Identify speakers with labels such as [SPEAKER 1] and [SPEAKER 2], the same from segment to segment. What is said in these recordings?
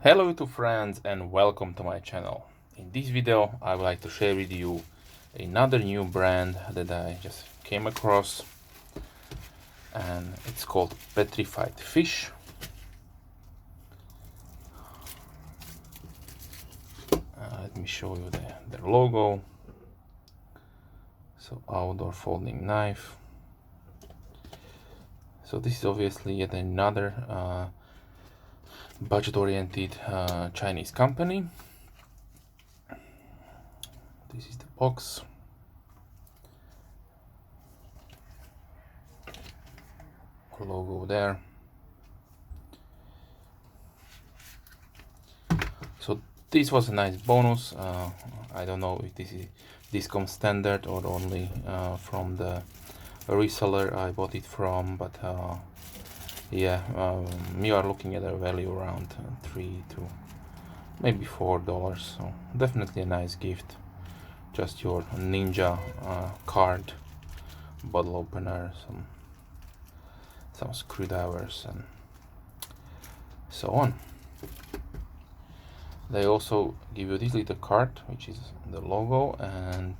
[SPEAKER 1] Hello YouTube friends and welcome to my channel. In this video I would like to share with you another new brand that I just came across, and it's called Petrified Fish. Let me show you their logo. So outdoor folding knife. So this is obviously yet another budget-oriented Chinese company. This is the box. Logo there. So this was a nice bonus. I don't know if this comes standard or only from the reseller I bought it from, but yeah, we are looking at a value around $3 to maybe $4. So definitely a nice gift. Just your ninja card, bottle opener, some screwdrivers and so on. They also give you this little card, which is the logo, and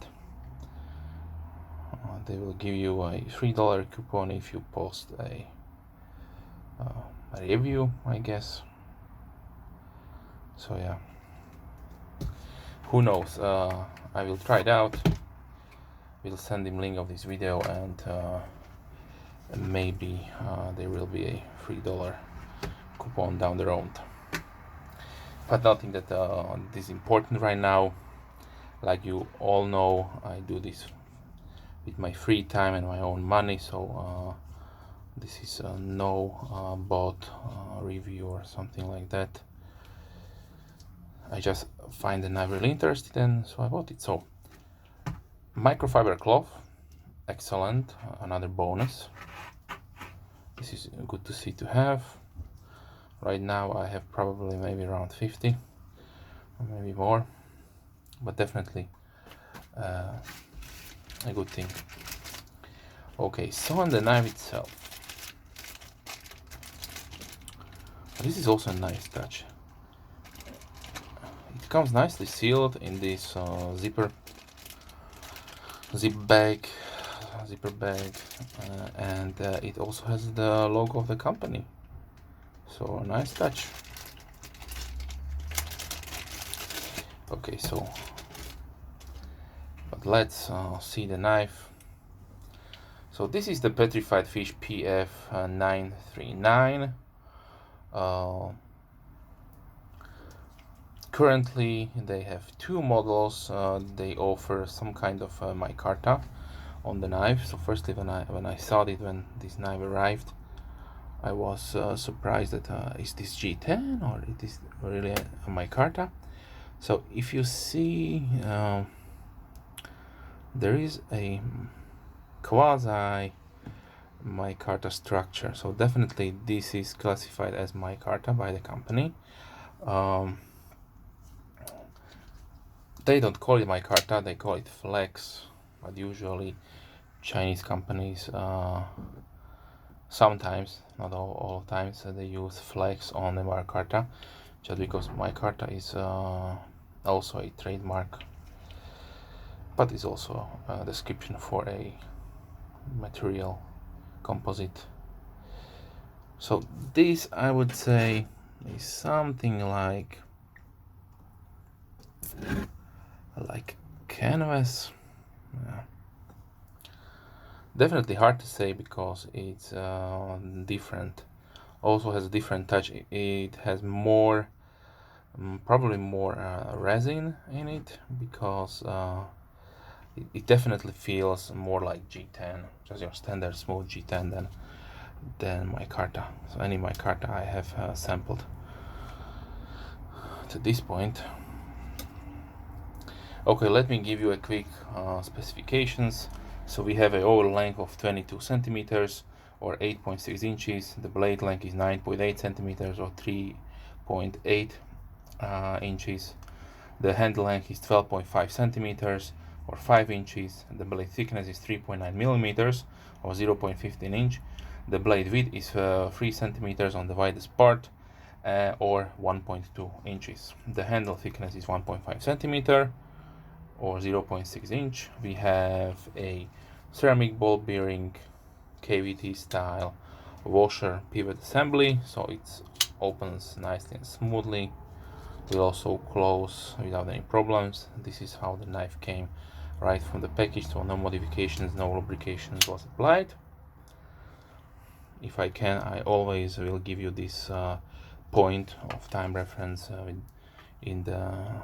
[SPEAKER 1] they will give you a $3 coupon if you post a review, I guess. So yeah, who knows, I will try it out. We'll send him link of this video, and maybe there will be a $3 coupon down the road. But nothing that is important right now. Like you all know, I do this with my free time and my own money, so this is no bought review or something like that. I just find the knife really interested, and so I bought it. So microfiber cloth, excellent, another bonus. This is good to see to have. Right now I have probably maybe around 50 or maybe more, but definitely a good thing. Okay, so on the knife itself, this is also a nice touch. It comes nicely sealed in this zipper bag, and it also has the logo of the company. So a nice touch. Okay, so but let's see the knife. So this is the Petrified Fish PF939. Currently they have two models. They offer some kind of micarta on the knife. So firstly, when I saw it, when this knife arrived, I was surprised that is this G10 or it is really a micarta. So if you see, there is a quasi micarta structure, so definitely this is classified as micarta by the company. They don't call it micarta, they call it Flax, but usually Chinese companies sometimes, not all times, they use Flax on the micarta, just because micarta is also a trademark, but it's also a description for a material composite. So this, I would say, is something like canvas. Yeah. Definitely hard to say because it's different. Also has a different touch. It has more, probably more resin in it, because it definitely feels more like G10, just your standard smooth G10 than micarta. So any micarta I have sampled to this point. Okay, let me give you a quick specifications. So we have an overall length of 22 centimeters or 8.6 inches. The blade length is 9.8 centimeters or 3.8 inches. The handle length is 12.5 centimeters or 5 inches. The blade thickness is 3.9 millimeters or 0.15 inch. The blade width is 3 centimeters on the widest part, or 1.2 inches. The handle thickness is 1.5 centimeter or 0.6 inch. We have a ceramic ball bearing KVT style washer pivot assembly, so it opens nicely and smoothly. Will also close without any problems. This is how the knife came right from the package, so no modifications, no lubrications was applied. If I can, I always will give you this point of time reference in the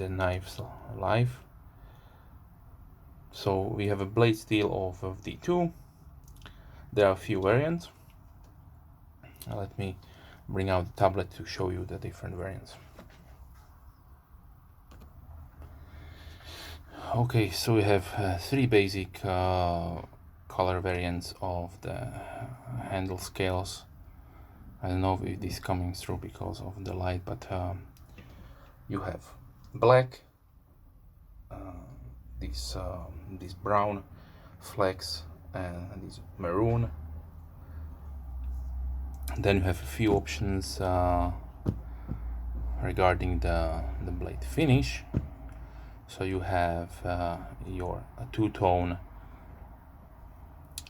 [SPEAKER 1] knife's life. So we have a blade steel of D2. There are a few variants. Let me bring out the tablet to show you the different variants. Okay, so we have three basic color variants of the handle scales. I don't know if this is coming through because of the light, but you have black, this brown, flax, and this maroon. Then you have a few options regarding the blade finish. So you have your two-tone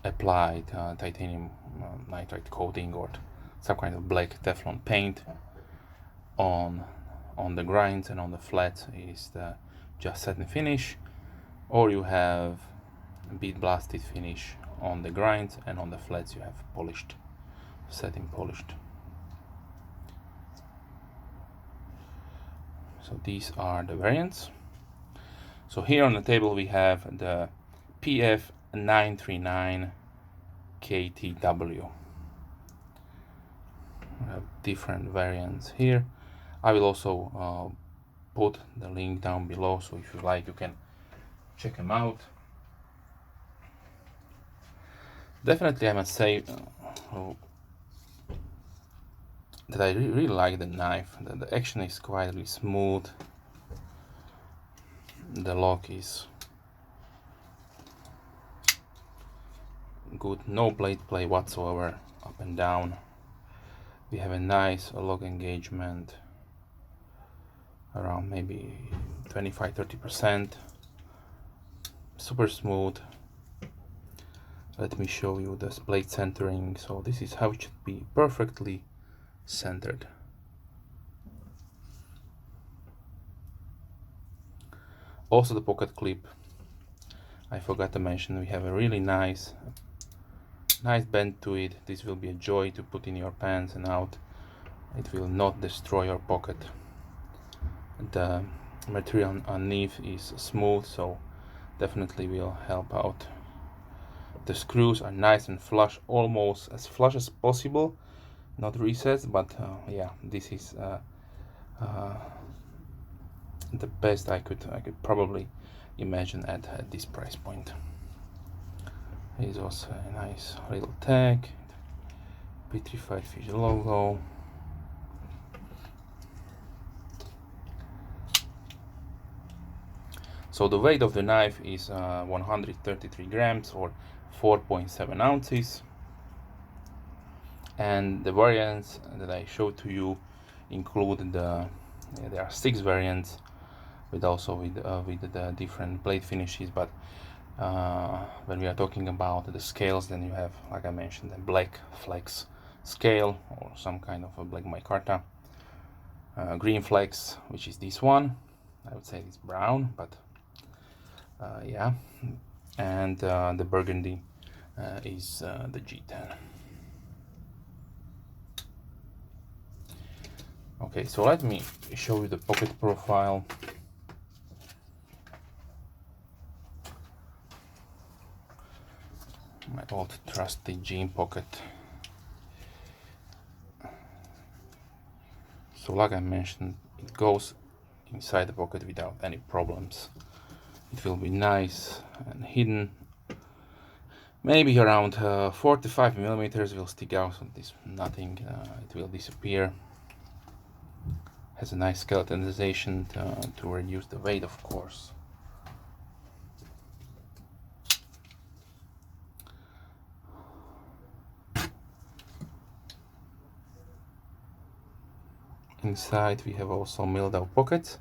[SPEAKER 1] applied titanium nitride coating or some kind of black Teflon paint on the grinds, and on the flats is the just satin finish, or you have bead blasted finish on the grinds, and on the flats you have polished, satin polished. So these are the variants. So here on the table we have the PF939 KTW. We have different variants here. I will also put the link down below, so if you like you can check them out. Definitely I must say that I really like the knife. The action is quite really smooth. The lock is good, no blade play whatsoever up and down. We have a nice lock engagement around maybe 25-30%. Super smooth. Let me show you the blade centering. So this is how it should be, perfectly centered. Also the pocket clip, I forgot to mention, we have a really nice bend to it. This will be a joy to put in your pants and out. It will not destroy your pocket. The material underneath is smooth, so definitely will help out. The screws are nice and flush, almost as flush as possible, not recessed, but yeah, this is the best I could probably imagine at this price point. Here's also a nice little tag, Petrified fish logo. So the weight of the knife is 133 grams or 4.7 ounces, and the variants that I showed to you include there are 6 variants with the different blade finishes, but when we are talking about the scales, then you have, like I mentioned, the black Flax scale or some kind of a black micarta, green Flax, which is this one. I would say it's brown, but yeah, and the burgundy is the G10. Okay, so let me show you the pocket profile. My old trusty jean pocket. So like I mentioned, it goes inside the pocket without any problems. It will be nice and hidden. Maybe around 45 millimeters will stick out, so this nothing, it will disappear. Has a nice skeletonization to reduce the weight, of course. inside we have also milled out pockets,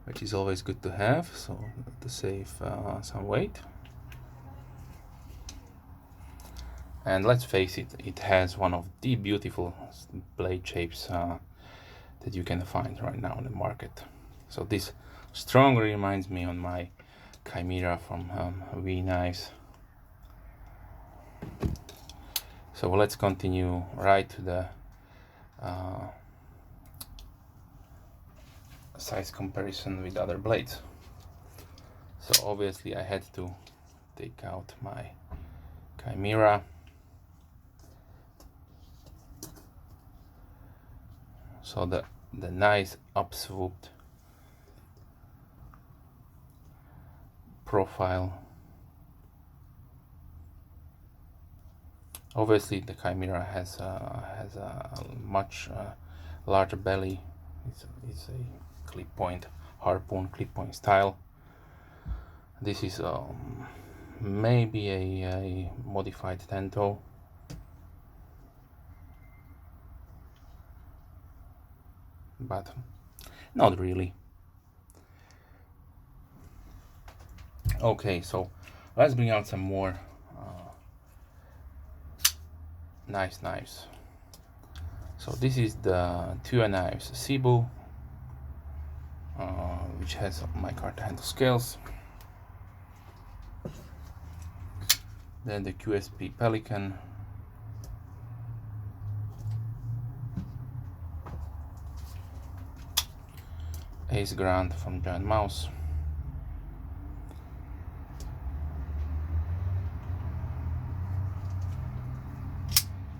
[SPEAKER 1] which is always good to have, so to save some weight. And let's face it, it has one of the beautiful blade shapes that you can find right now in the market. So this strongly reminds me on my Chimera from V Knives. So let's continue right to the size comparison with other blades. So obviously I had to take out my Chimera. So the nice upswooped profile. Obviously the Chimera has a much larger belly. It's a clip point, harpoon clip point style. This is maybe a modified 10-toe. But not really. Okay, so let's bring out some more nice knives. So this is the Tua Knives Cebu, which has micarta handle scales. Then the QSP Pelican. Ace Grand from Giant Mouse.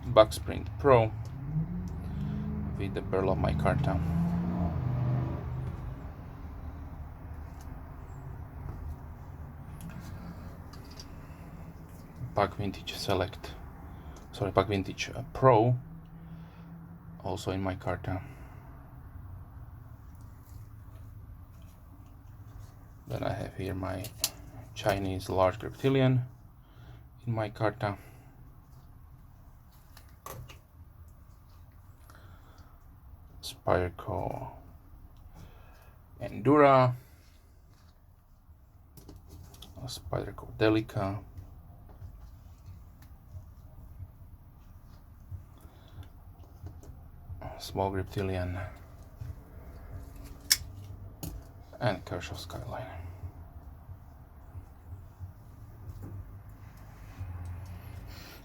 [SPEAKER 1] Bucksprint Pro with the Burlap micarta. Buck Vintage Select, sorry, Buck Vintage Pro, also in micarta. Then I have here my Chinese large reptilian in micarta. Spyderco Endura, Spyderco Delica, small reptilian, and Kershaw Skyline.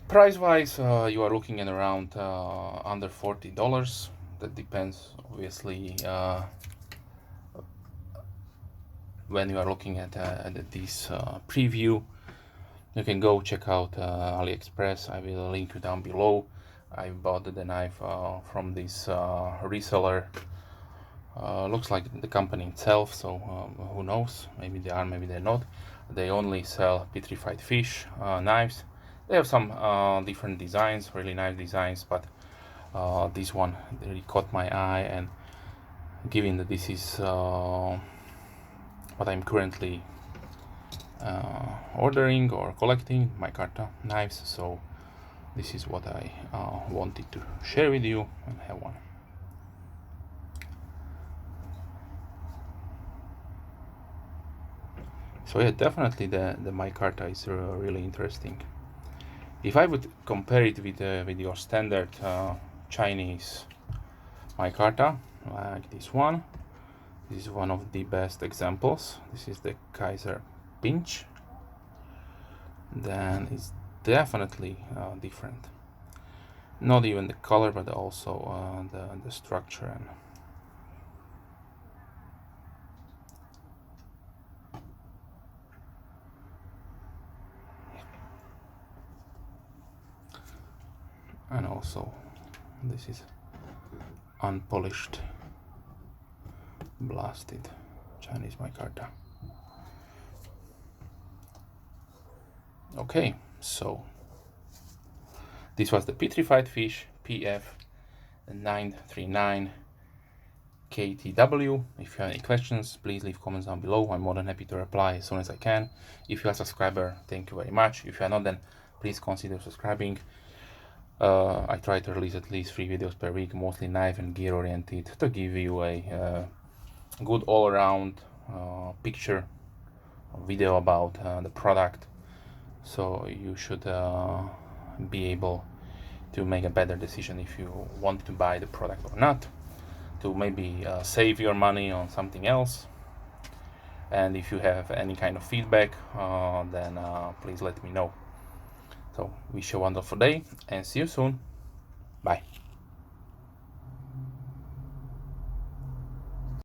[SPEAKER 1] Price wise, you are looking at around under $40. That depends obviously when you are looking at this preview. You can go check out AliExpress. I will link you down below. I bought the knife from this reseller. Looks like the company itself, so who knows, maybe they are, maybe they're not. They only sell petrified fish knives. They have some different designs, really nice designs, but this one really caught my eye, and given that this is what I'm currently ordering or collecting, micarta knives, so this is what I wanted to share with you and have one. So yeah, definitely the micarta is really interesting. If I would compare it with your standard Chinese micarta, like this one, this is one of the best examples. This is the Kaiser Pinch. Then it's definitely different. Not even the color, but also the structure and also this is unpolished, blasted Chinese micarta. Okay, so this was the Petrified Fish PF939 KTW. If you have any questions, please leave comments down below. I'm more than happy to reply as soon as I can. If you are a subscriber, thank you very much. If you are not, then please consider subscribing. I try to release at least 3 videos per week, mostly knife and gear oriented, to give you a good all-around picture video about the product, so you should be able to make a better decision if you want to buy the product or not, to maybe save your money on something else. And if you have any kind of feedback, then please let me know. So wish you a wonderful day and see you soon. Bye.